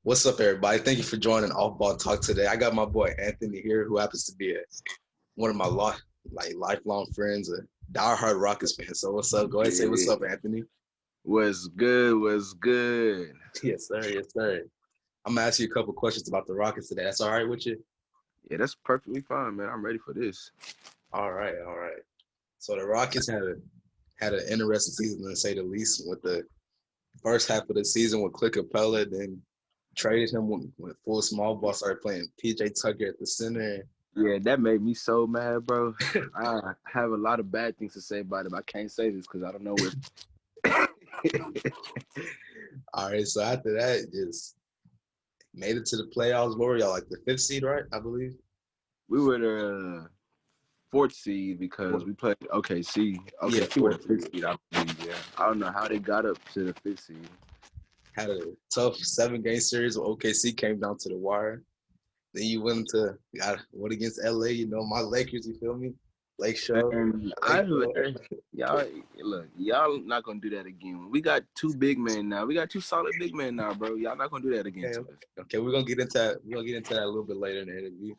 What's up, everybody? Thank you for joining Off Ball Talk today. I got my boy Anthony here, who happens to be one of my lifelong friends, a diehard Rockets fan. So what's up? Go ahead and say what's Yeah. up, Anthony. What's good? What's good? Yes, sir. Yes, sir. I'm gonna ask you a couple questions about the Rockets today. That's all right with you? Yeah, that's perfectly fine, man. I'm ready for this. All right, all right. So the Rockets had an interesting season, to say the least, with the first half of the season with Clint Capella, then traded him when full small ball started playing PJ Tucker at the center. Yeah, that made me so mad, bro. I have a lot of bad things to say about it, but I can't say this because I don't know what. All right, so after that, just made it to the playoffs. What were y'all, like the fifth seed, right? I believe. We were the fourth seed because we played OKC. Yeah, OKC were the fourth fifth seed. seed, I believe. Yeah, I don't know how they got up to the fifth seed. Had a tough 7 game series with OKC, came down to the wire. Then you went to got what against LA, my Lakers, you feel me? Lake Show. And Lake Show. y'all look, y'all not gonna do that again. We got two big men now. We got two solid big men now, bro. Y'all not gonna do that again Okay, to us. okay, we're gonna get into that. We're gonna get into that a little bit later in the interview.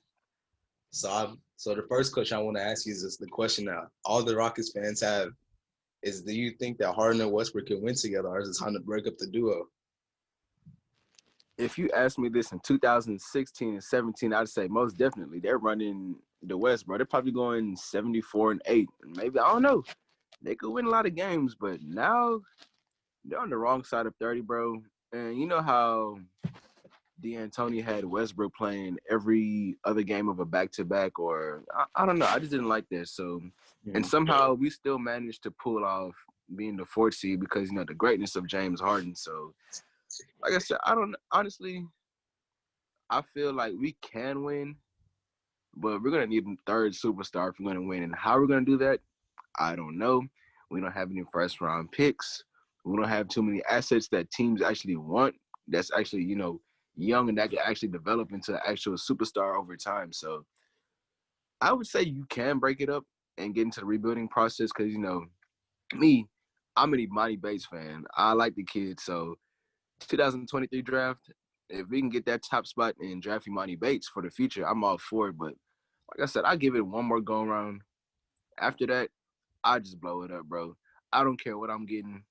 So the first question I want to ask you is the question that all the Rockets fans have is: do you think that Harden and Westbrook can win together, or is it time to break up the duo? If you asked me this in 2016 and 17, I'd say most definitely they're running the West, bro. They're probably going 74-8. Maybe I don't know. They could win a lot of games, but now they're on the wrong side of 30, bro. And you know how D'Antoni had Westbrook playing every other game of a back-to-back, or I don't know. I just didn't like that. So, and somehow we still managed to pull off being the fourth seed because the greatness of James Harden. So, like I said, I don't honestly. I feel like we can win, but we're gonna need a third superstar if we're gonna win. And how we're gonna do that, I don't know. We don't have any first round picks. We don't have too many assets that teams actually want. That's actually young and that can actually develop into an actual superstar over time. So I would say you can break it up and get into the rebuilding process because me, I'm an Imani Bates fan. I like the kid. So 2023 draft, if we can get that top spot and draft Imani Bates for the future, I'm all for it. But like I said, I give it one more go around. After that, I just blow it up, bro. I don't care what I'm getting.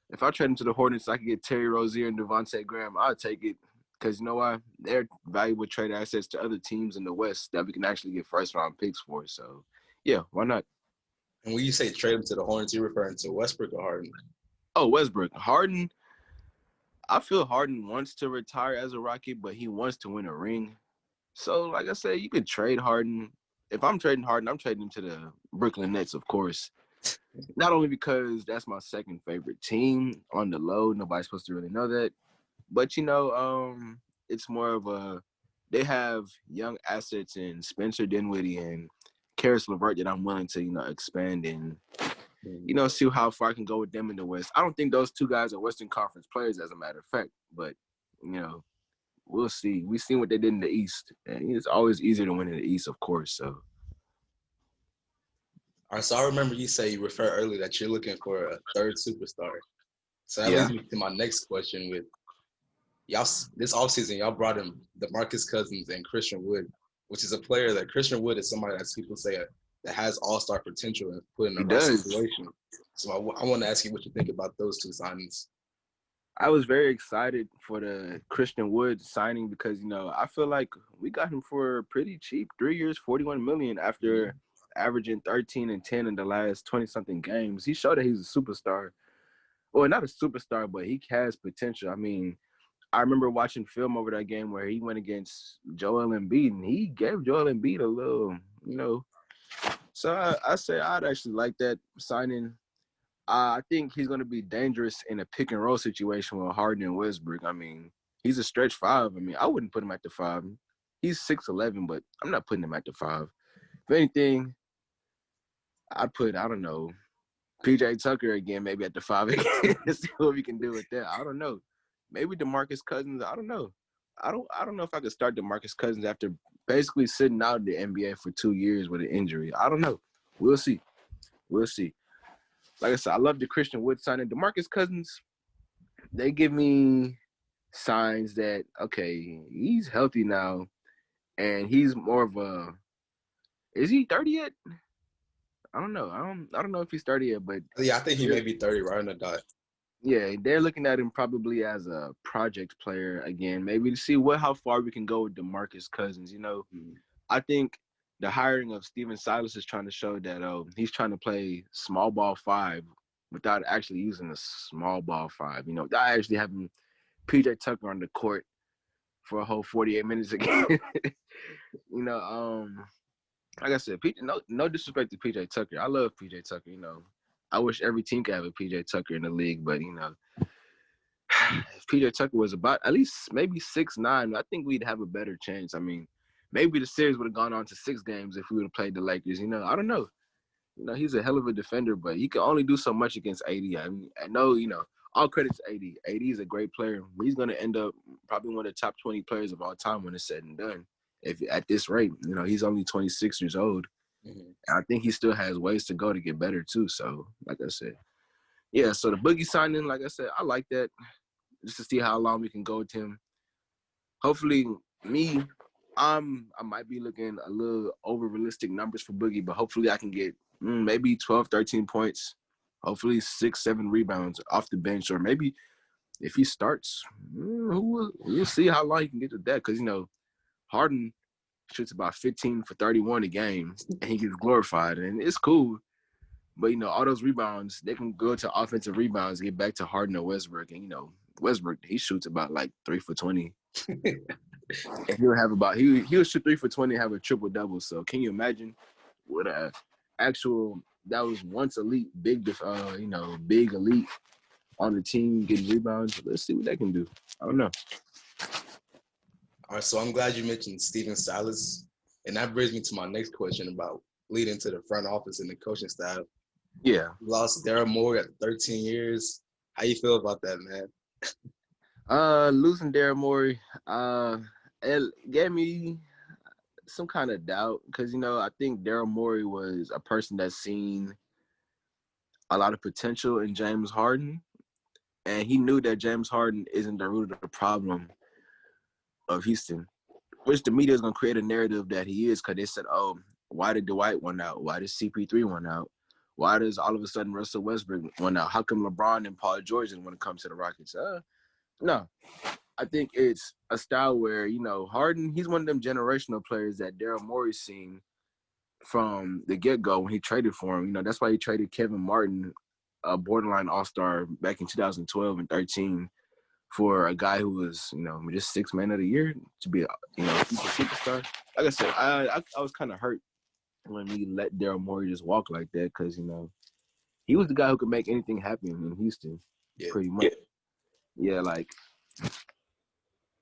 If I trade him to the Hornets, I could get Terry Rozier and Devontae Graham. I'll take it because you know why? They're valuable trade assets to other teams in the West that we can actually get first round picks for. So, yeah, why not? And when you say trade him to the Hornets, you're referring to Westbrook or Harden? Oh, Westbrook. Harden, I feel Harden wants to retire as a Rocket, but he wants to win a ring. So, like I said, you could trade Harden. If I'm trading Harden, I'm trading him to the Brooklyn Nets, of course. Not only because that's my second favorite team on the low. Nobody's supposed to really know that. But, it's more of they have young assets in Spencer Dinwiddie and Karis LeVert that I'm willing to, expand and, see how far I can go with them in the West. I don't think those two guys are Western Conference players, as a matter of fact. But, we'll see. We've seen what they did in the East. And it's always easier to win in the East, of course. So, All right, so I remember you say you referred earlier that you're looking for a third superstar. So that yeah. leads me to my next question with y'all this offseason, y'all brought in DeMarcus Cousins and Christian Wood, which is a player that Christian Wood is somebody that people say that has all-star potential and put in the He right does. situation. So I want to ask you what you think about those two signings. I was very excited for the Christian Wood signing because I feel like we got him for pretty cheap, 3 years, 41 million after averaging 13 and 10 in the last 20 something games. He showed that he's a superstar. Well, not a superstar, but he has potential. I mean, I remember watching film over that game where he went against Joel Embiid and he gave Joel Embiid a little. So I say I'd actually like that signing. I think he's going to be dangerous in a pick and roll situation with Harden and Westbrook. I mean, he's a stretch five. I mean, I wouldn't put him at the five. He's 6'11", but I'm not putting him at the five. If anything, I'd put, I don't know, PJ Tucker again, maybe at the five again, and see what we can do with that. I don't know. Maybe DeMarcus Cousins. I don't know. I don't know if I could start DeMarcus Cousins after basically sitting out of the NBA for 2 years with an injury. I don't know. We'll see. We'll see. Like I said, I love the Christian Wood signing. DeMarcus Cousins, they give me signs that okay, he's healthy now, and he's more of a. Is he 30 yet? I don't know. I don't know if he's 30 yet, but Yeah, I think he may be 30 right on the dot. yeah, they're looking at him probably as a project player again, maybe to see how far we can go with DeMarcus Cousins. You know, I think the hiring of Steven Silas is trying to show that he's trying to play small ball five without actually using a small ball five. You know, without actually having PJ Tucker on the court for a whole 48 minutes again. you know, like I said, no disrespect to PJ Tucker. I love PJ Tucker. You know, I wish every team could have a PJ Tucker in the league, but you know, if PJ Tucker was about at least maybe 6'9", I think we'd have a better chance. I mean, maybe the series would have gone on to 6 games if we would have played the Lakers. You know, I don't know. You know, he's a hell of a defender, but he can only do so much against AD. I mean, I know, you know, all credit to AD. AD is a great player. He's going to end up probably one of the top 20 players of all time when it's said and done. If at this rate, you know, he's only 26 years old. And I think he still has ways to go to get better too. So, like I said, yeah. So the Boogie signing, like I said, I like that just to see how long we can go with him. Hopefully, I might be looking a little over realistic numbers for Boogie, but hopefully I can get maybe 12, 13 points, hopefully 6, 7 rebounds off the bench, or maybe if he starts, we'll see how long he can get to that. Because, you know, Harden shoots about 15 for 31 a game, and he gets glorified, and it's cool. But, you know, all those rebounds, they can go to offensive rebounds, get back to Harden or Westbrook. And, you know, Westbrook, he shoots about like 3 for 20. And he'll have about he'll shoot 3 for 20 and have a triple double. So can you imagine what a actual that was once elite, big big elite on the team getting rebounds? Let's see what they can do. I don't know. All right, so I'm glad you mentioned Steven Silas, and that brings me to my next question about leading to the front office and the coaching staff. Yeah. You lost Daryl Morey at 13 years. How you feel about that, man? Losing Daryl Morey, it gave me some kind of doubt because, you know, I think Daryl Morey was a person that's seen a lot of potential in James Harden, and he knew that James Harden isn't the root of the problem of Houston, which the media is going to create a narrative that he is, because they said, oh, why did Dwight want out? Why did CP3 want out? Why does all of a sudden Russell Westbrook want out? How come LeBron and Paul George didn't want to come to the Rockets? No. I think it's a style where, you know, Harden, he's one of them generational players that Daryl Morey's seen from the get-go when he traded for him. You know, that's why he traded Kevin Martin, a borderline all-star, back in 2012 and 13 for a guy who was, you know, just 6th man of the year to be, you know, superstar. Like I said, I was kind of hurt when we let Daryl Morey just walk like that because, you know, he was the guy who could make anything happen in Houston, pretty much. Yeah, like,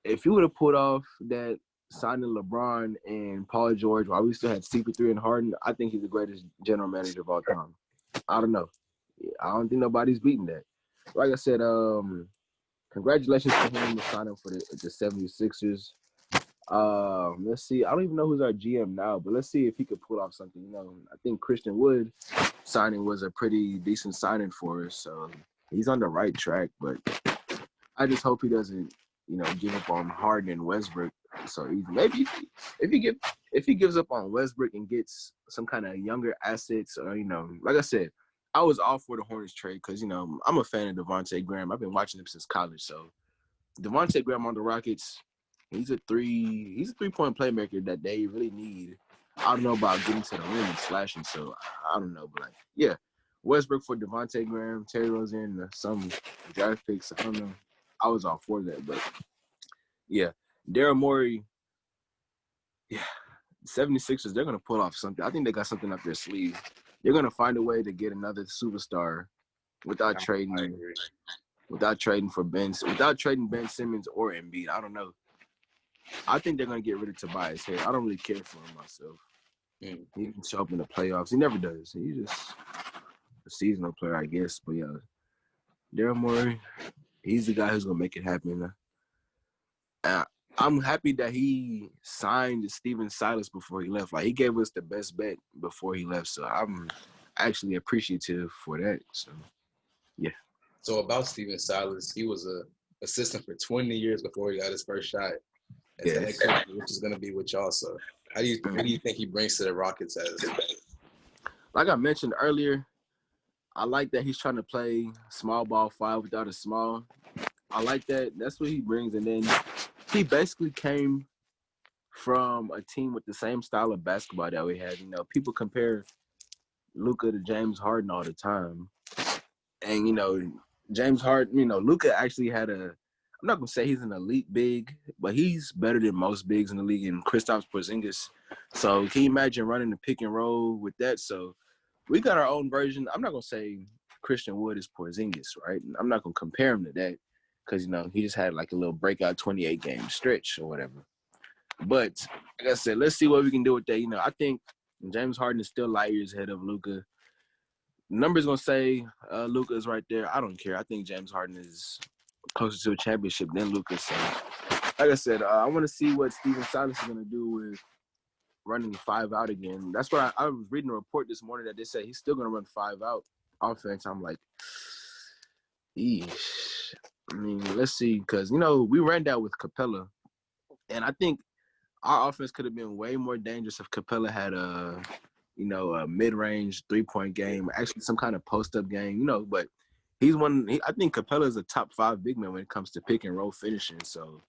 if you would have put off that signing LeBron and Paul George while we still had CP3 and Harden, I think he's the greatest general manager of all time. I don't know. I don't think nobody's beating that. Like I said, congratulations to him for signing for the 76ers. Let's see. I don't even know who's our GM now, but let's see if he could pull off something. You know, I think Christian Wood signing was a pretty decent signing for us, so he's on the right track. But I just hope he doesn't, you know, give up on Harden and Westbrook so easy. Maybe if he gives up on Westbrook and gets some kind of younger assets, or, you know, like I said, I was all for the Hornets trade because, you know, I'm a fan of Devontae Graham. I've been watching him since college. So Devontae Graham on the Rockets, he's a 3-point playmaker that they really need. I don't know about getting to the rim and slashing, so I don't know, but like, yeah, Westbrook for Devontae Graham, Terry Rozier, some draft picks. I don't know. I was all for that, but yeah, Daryl Morey, yeah, 76ers, they're gonna pull off something. I think they got something up their sleeve. They're gonna find a way to get another superstar without trading Ben Simmons or Embiid. I don't know. I think they're gonna get rid of Tobias Harris. I don't really care for him myself. He can show up in the playoffs. He never does. He's just a seasonal player, I guess. But yeah, Daryl Morey, he's the guy who's gonna make it happen. I'm happy that he signed Steven Silas before he left. Like, he gave us the best bet before he left. So I'm actually appreciative for that. So yeah. So about Steven Silas, he was a assistant for 20 years before he got his first shot as the head Yes. coach, which is going to be with y'all. So, what do you think he brings to the Rockets as? Like I mentioned earlier, I like that he's trying to play small ball five without a small. I like that. That's what he brings. And then he basically came from a team with the same style of basketball that we had. You know, people compare Luka to James Harden all the time. And, you know, James Harden, you know, Luka actually had I'm not going to say he's an elite big, but he's better than most bigs in the league in Kristaps Porzingis. So can you imagine running the pick and roll with that? So we got our own version. I'm not going to say Christian Wood is Porzingis, right? I'm not going to compare him to that because, you know, he just had like a little breakout 28-game stretch or whatever. But like I said, let's see what we can do with that. You know, I think James Harden is still light years ahead of Luka. Numbers gonna say Luka is right there. I don't care. I think James Harden is closer to a championship than Luka. So, like I said, I want to see what Steven Silas is gonna do with running five out again. That's what I was reading a report this morning that they said he's still gonna run five out offense. I'm like, eesh. I mean, let's see, because you know we ran that with Capella, and I think our offense could have been way more dangerous if Capella had a mid-range three-point game, actually some kind of post-up game, you know. But he's I think Capella is a top 5 big man when it comes to pick and roll finishing. So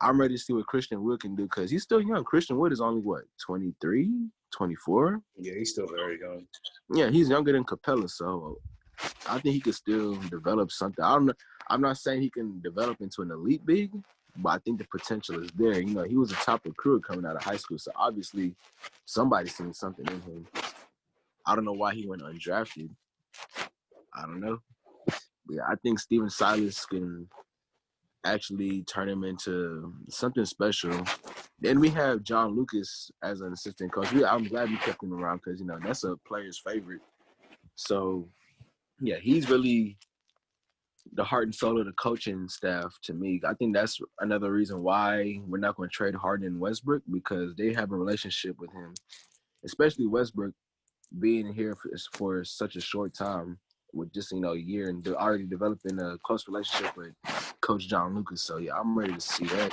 I'm ready to see what Christian Wood can do because he's still young. Christian Wood is only, 23, 24? Yeah, he's still very young. Yeah, he's younger than Capella, so I think he could still develop something. I'm not saying he can develop into an elite big, but I think the potential is there. You know, he was a top recruit coming out of high school, so obviously somebody's seen something in him. I don't know why he went undrafted. I don't know. But yeah, I think Steven Silas can actually turn him into something special. Then we have John Lucas as an assistant coach. I'm glad we kept him around because, you know, that's a player's favorite. So, yeah, he's really the heart and soul of the coaching staff to me. I think that's another reason why we're not going to trade Harden and Westbrook because they have a relationship with him, especially Westbrook being here for such a short time with just, you know, a year and already developing a close relationship with Coach John Lucas. So, yeah, I'm ready to see that.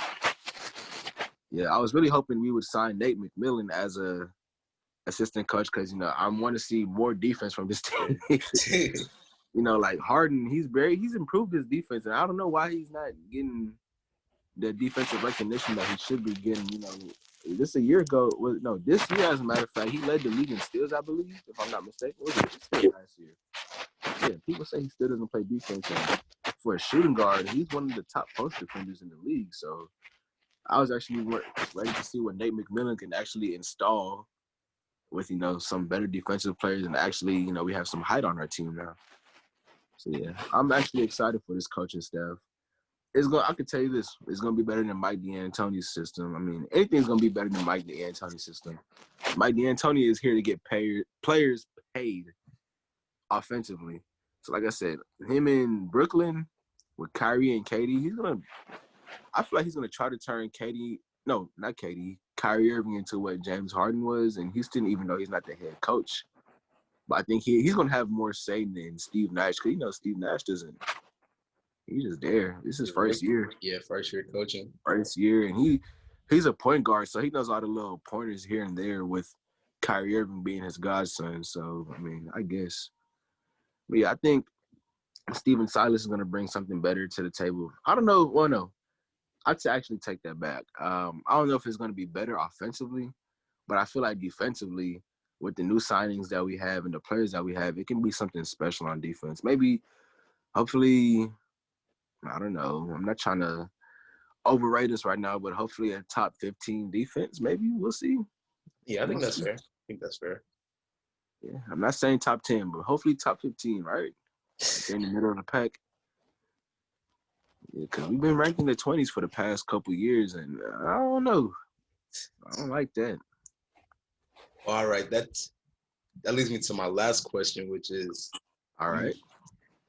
Yeah, I was really hoping we would sign Nate McMillan as a assistant coach because, you know, I want to see more defense from this team. You know, like Harden, he's improved his defense, and I don't know why he's not getting the defensive recognition that he should be getting. You know, this year, as a matter of fact, he led the league in steals, I believe, if I'm not mistaken. What was it still last year? Yeah, people say he still doesn't play defense, and for a shooting guard, he's one of the top post defenders in the league. So I was actually ready to see what Nate McMillan can actually install with, you know, some better defensive players, and actually, you know, we have some height on our team now. So yeah, I'm actually excited for this coaching staff. I can tell you this, it's gonna be better than Mike D'Antoni's system. I mean, anything's gonna be better than Mike D'Antoni's system. Mike D'Antoni is here to get players paid offensively. So like I said, him in Brooklyn with Kyrie and KD, I feel like he's gonna try to turn Kyrie Irving into what James Harden was in Houston, even though he's not the head coach. But I think he's going to have more say than Steve Nash because, you know, Steve Nash he's just there. This is his first year. Yeah, first year coaching. First year. And he's a point guard, so he knows all the little pointers here and there with Kyrie Irving being his godson. So, I mean, I guess. But, yeah, I think Steven Silas is going to bring something better to the table. I don't know. Well, no. I'd actually take that back. I don't know if it's going to be better offensively, but I feel like defensively, with the new signings that we have and the players that we have, it can be something special on defense. Maybe, hopefully, I don't know. I'm not trying to overrate us right now, but hopefully a top 15 defense, maybe. We'll see. Yeah, I think that's fair. Yeah, I'm not saying top 10, but hopefully top 15, right? Like in the middle of the pack. Yeah, because we've been ranking the 20s for the past couple years, and I don't know. I don't like that. All right, that leads me to my last question, which is, all right.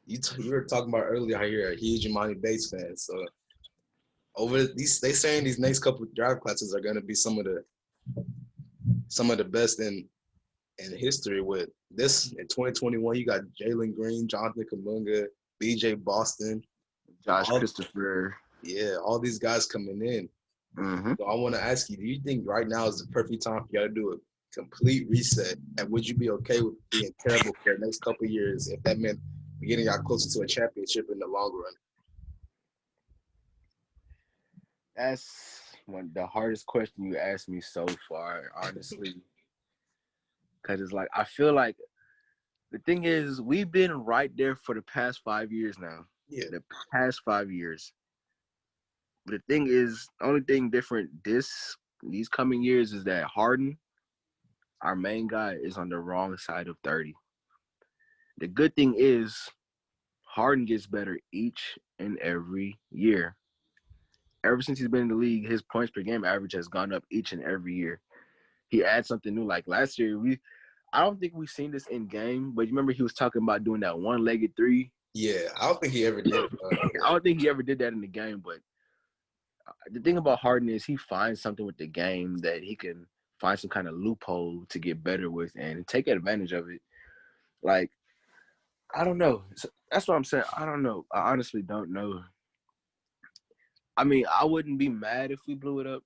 You were talking about earlier how you're a huge Imani Bates fan. So they saying these next couple of draft classes are going to be some of the best in history. With this in 2021, you got Jalen Green, Jonathan Kuminga, B.J. Boston, Josh all Christopher. all these guys coming in. Mm-hmm. So I want to ask you, do you think right now is the perfect time for y'all to do a complete reset? And would you be okay with being terrible for the next couple of years if that meant getting y'all closer to a championship in the long run? That's one the hardest question you asked me so far, honestly. Because it's like I feel like the thing is we've been right there for the past 5 years now. Yeah. The past 5 years. But the thing is, the only thing different these coming years is that Harden, our main guy, is on the wrong side of 30. The good thing is Harden gets better each and every year. Ever since he's been in the league, his points per game average has gone up each and every year. He adds something new. Like last year, I don't think we've seen this in game, but you remember he was talking about doing that one-legged three. Yeah, I don't think he ever did. I don't think he ever did that in the game, but the thing about Harden is he finds something with the game that he can find some kind of loophole to get better with and take advantage of it. Like, I don't know. That's what I'm saying. I don't know. I honestly don't know. I mean, I wouldn't be mad if we blew it up.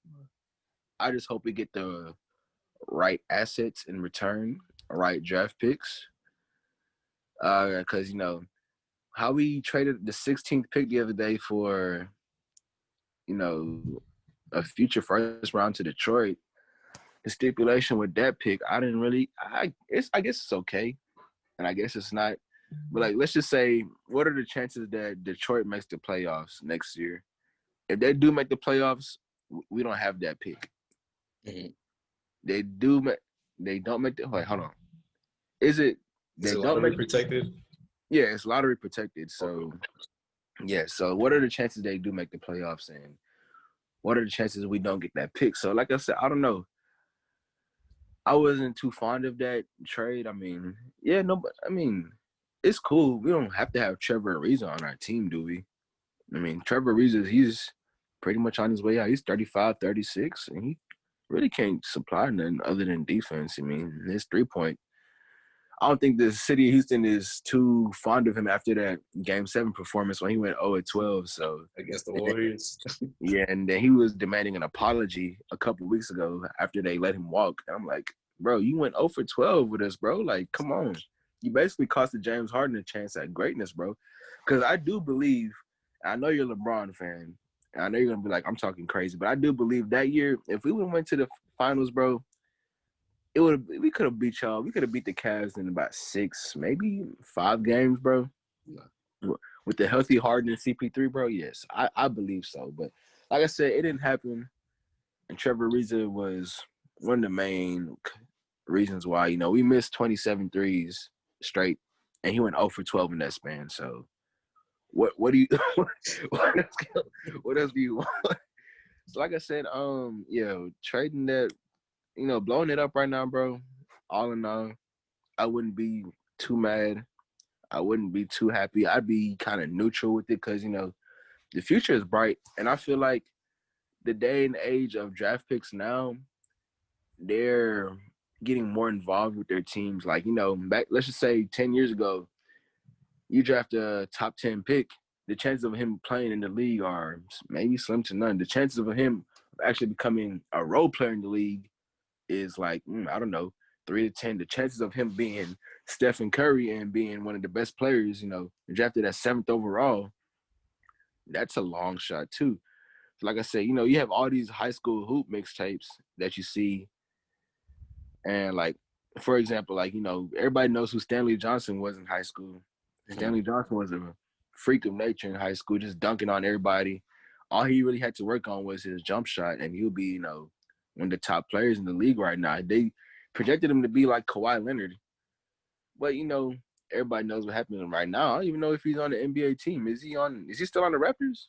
I just hope we get the right assets in return, right draft picks. Because, how we traded the 16th pick the other day for, a future first round to Detroit. The stipulation with that pick, I didn't really. I guess it's okay, and I guess it's not. But like, let's just say, what are the chances that Detroit makes the playoffs next year? If they do make the playoffs, we don't have that pick. Mm-hmm. They do. They don't make the. Wait, hold on. Is it? Is They it don't lottery make. protected? Yeah, it's lottery protected. So Okay. yeah. So what are the chances they do make the playoffs? And what are the chances we don't get that pick? So like I said, I don't know. I wasn't too fond of that trade. I mean, yeah, no, but I mean, it's cool. We don't have to have Trevor Ariza on our team, do we? I mean, Trevor Ariza, he's pretty much on his way out. He's 35, 36, and he really can't supply nothing other than defense. I mean, his 3-point. I don't think the city of Houston is too fond of him after that Game 7 performance when he went 0-12. So Against the Warriors. yeah, and then he was demanding an apology a couple weeks ago after they let him walk. And I'm like, bro, you went 0 for 12 with us, bro. Like, come on. You basically costed James Harden a chance at greatness, bro. Because I do believe, I know you're a LeBron fan, and I know you're going to be like, I'm talking crazy, but I do believe that year, if we would have went to the finals, bro, we could have beat y'all. We could have beat the Cavs in about 6, maybe 5 games, bro. No. With the healthy Harden and CP3, bro, yes, I believe so. But like I said, it didn't happen. And Trevor Ariza was one of the main reasons why, we missed 27 threes straight, and he went 0 for 12 in that span. So what do you what else do you want? So like I said, trading that, blowing it up right now, bro. All in all, I wouldn't be too mad. I wouldn't be too happy. I'd be kind of neutral with it because, the future is bright. And I feel like the day and age of draft picks now, they're getting more involved with their teams. Like, back, let's just say 10 years ago, you draft a top 10 pick, the chances of him playing in the league are maybe slim to none. The chances of him actually becoming a role player in the league is like, I don't know, 3 to 10. The chances of him being Stephen Curry and being one of the best players, drafted at 7th overall, that's a long shot too. Like I said, you have all these high school hoop mixtapes that you see. And like, for example, like, everybody knows who Stanley Johnson was in high school. Mm-hmm. Stanley Johnson was a freak of nature in high school, just dunking on everybody. All he really had to work on was his jump shot, and he'll be, one of the top players in the league right now. They projected him to be like Kawhi Leonard. But, everybody knows what happened to him right now. I don't even know if he's on the NBA team. Is he still on the Raptors?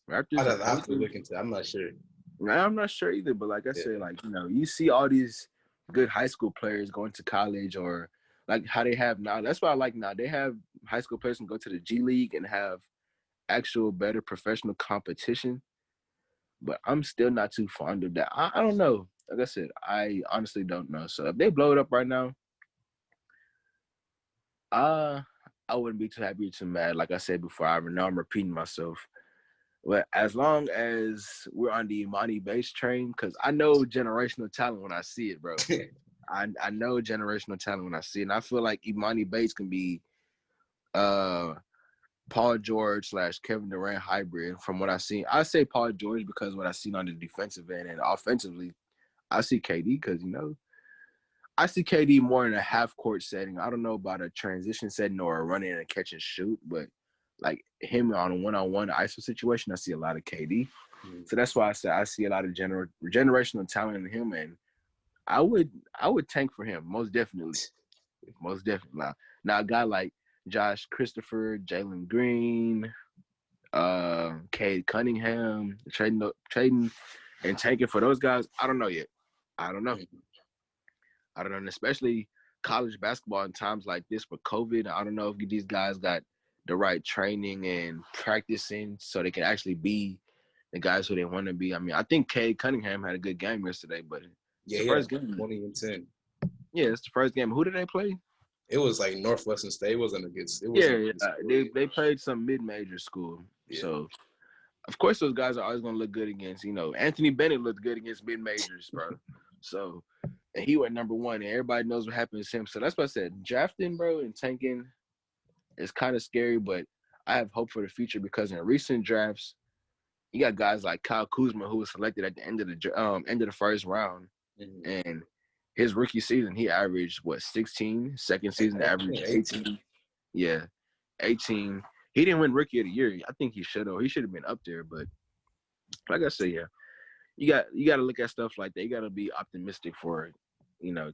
I'd Raptors? have to look into it. I'm not sure. I'm not sure either, but like I said, like, you see all these good high school players going to college or like how they have now. That's why I like now. They have high school players can go to the G League and have actual better professional competition. But I'm still not too fond of that. I don't know. Like I said, I honestly don't know. So if they blow it up right now, I wouldn't be too happy or too mad. Like I said before, I know I'm repeating myself. But as long as we're on the Imani Bates train, because I know generational talent when I see it, bro. I know generational talent when I see it. And I feel like Imani Bates can be Paul George / Kevin Durant hybrid from what I seen. I say Paul George because what I seen on the defensive end and offensively, I see KD because, I see KD more in a half court setting. I don't know about a transition setting or a running and catch and shoot, but like him on a one-on-one ISO situation, I see a lot of KD. So that's why I say I see a lot of generational talent in him, and I would tank for him most definitely. Most definitely. Now a guy like Josh Christopher, Jalen Green, Cade Cunningham, trading and tanking for those guys. I don't know yet. I don't know. And especially college basketball in times like this with COVID. I don't know if these guys got the right training and practicing so they can actually be the guys who they want to be. I mean, I think Cade Cunningham had a good game yesterday, but it's the first game. 20 and 10. Yeah, it's the first game. Who did they play? It was like Northwestern State. It wasn't a good. They played some mid-major school. Yeah. So, of course, those guys are always going to look good against. Anthony Bennett looked good against mid-majors, bro. So, and he went number one, and everybody knows what happened to him. So that's what I said. Drafting, bro, and tanking is kind of scary, but I have hope for the future because in recent drafts, you got guys like Kyle Kuzma who was selected at the end of the first round, and his rookie season he averaged 16. Second season averaged 18. Yeah, 18. He didn't win Rookie of the Year. I think he should have. He should have been up there, but like I said, yeah, you got to look at stuff like that. You got to be optimistic for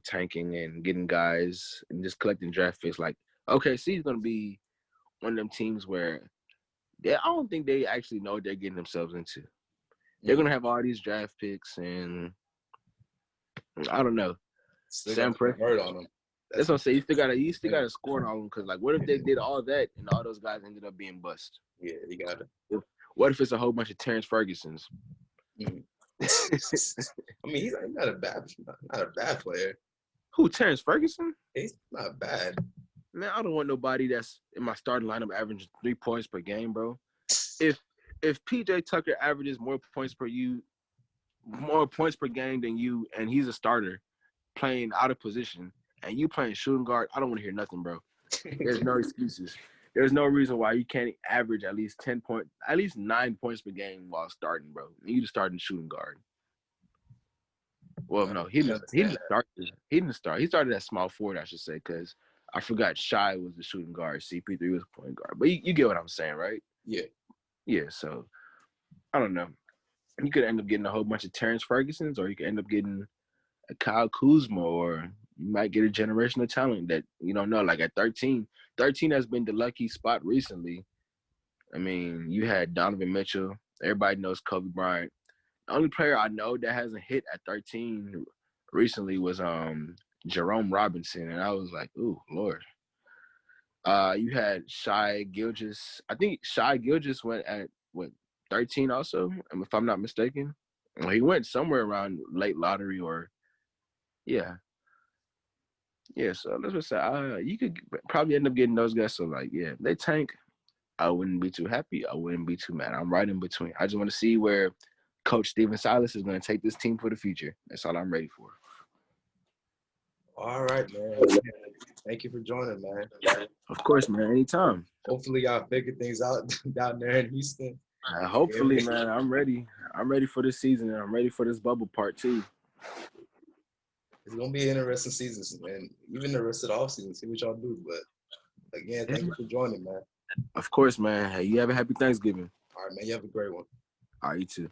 tanking and getting guys and just collecting draft picks. Like OKC is gonna be one of them teams where I don't think they actually know what they're getting themselves into. They're gonna have all these draft picks, and I don't know. Sam Presti on them. That's what I'm saying. You still gotta score on them because, like, what if they did all that and all those guys ended up being bust? Yeah, you got it. What if it's a whole bunch of Terrence Fergusons? I mean, he's not a bad player. Who, Terrence Ferguson? He's not bad. Man, I don't want nobody that's in my starting lineup averaging 3 points per game, bro. If PJ Tucker averages more points per game than you, and he's a starter playing out of position, and you playing shooting guard, I don't want to hear nothing, bro. There's no excuses. There's no reason why you can't average at least 9 points per game while starting, bro. You just starting shooting guard. Well, no, he didn't start. He didn't start. He started at small forward, I should say, because I forgot Shai was the shooting guard. CP3 was the point guard. But you get what I'm saying, right? Yeah. Yeah, so I don't know. You could end up getting a whole bunch of Terrence Fergusons, or you could end up getting a Kyle Kuzma, or you might get a generational talent that you don't know. Like at 13 has been the lucky spot recently. I mean, you had Donovan Mitchell. Everybody knows Kobe Bryant. The only player I know that hasn't hit at 13 recently was Jerome Robinson, and I was like, ooh, Lord. You had Shai Gilgeous. I think Shai Gilgeous went at 13 also, if I'm not mistaken. Well, he went somewhere around late lottery or yeah. So let's just say you could probably end up getting those guys. So like, yeah, they tank. I wouldn't be too happy. I wouldn't be too mad. I'm right in between. I just want to see where Coach Stephen Silas is going to take this team for the future. That's all I'm ready for. All right, man. Thank you for joining, man. Of course, man. Anytime. Hopefully, y'all figure things out down there in Houston. Hopefully, man. I'm ready. I'm ready for this season, and I'm ready for this bubble part 2. It's gonna be an interesting season, and even the rest of the offseason. See what y'all do. But again, thank you for joining, man. Of course, man. Hey, you have a happy Thanksgiving. All right, man. You have a great one. All right, you too.